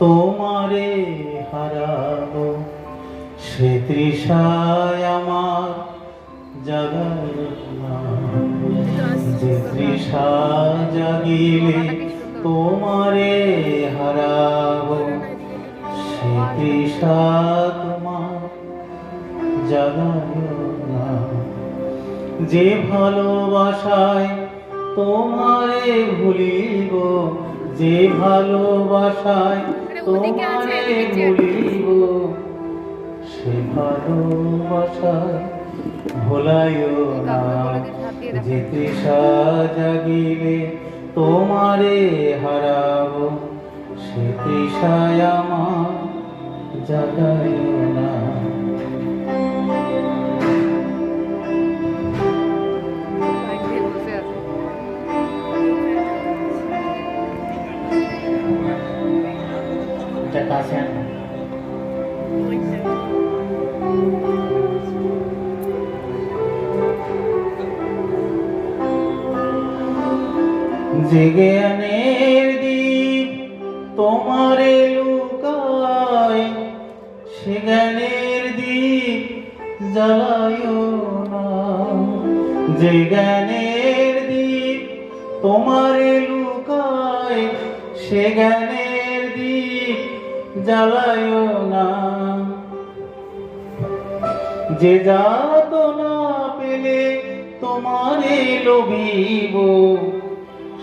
তোমারে হারাবো, সে তৃষায় আমার জাগায় না। যে তৃষা জাগিলে তোমারে হারাবো, সে তৃষা তোমার জাগায় না। যে ভালোবাসায় তোমারে ভুলিব, যে ভালোবাসায় তোমারে ভুলিব, সে ভালোবাসায় ভোলাইও না। যে তৃষা জাগিলে তোমারে হারাবো, সে তৃষায় আমার জাগাইও না। যে জ্ঞানের দীপ তোমারে লুকায়, সে জ্ঞানের দীপ জ্বালায়ও না। যে জ্ঞানের দীপ তোমারে লুকায়, সে জ্ঞানের দীপ জ্বালায়ও না। যে যাতনা পেলে তোমারে লোভিব,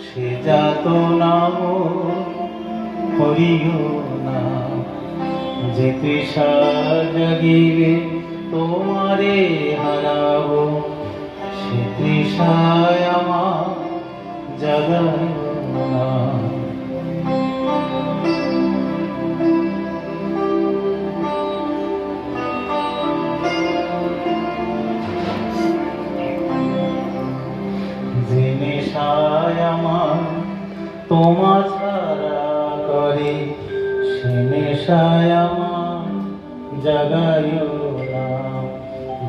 সে যাতনা করিও না। যে তৃষা জাগিলে তোমারে হারাবো, সে তৃষায় আমার জাগাইও না। যে নেশায় আমার তোমা ছাড়া করে, সে নেশায় আমার জাগাইও না।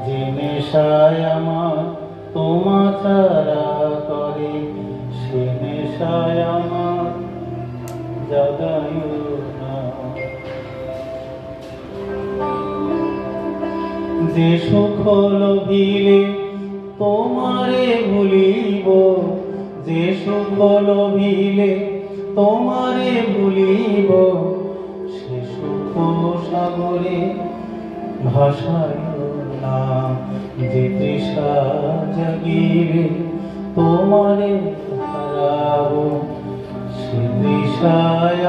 যে নেশায় আমার তোমা ছাড়া করে, সে নেশায় আমার জাগাইও না। যে সুখ লোভিলে তোমারে ভুলিব, যে সুখ লোভিলে তোমারে ভুলিব, সে সুখ সাগরে ভাসাইও না। যে তৃষা জাগিলে তোমারে হারাবো, সে তৃষায়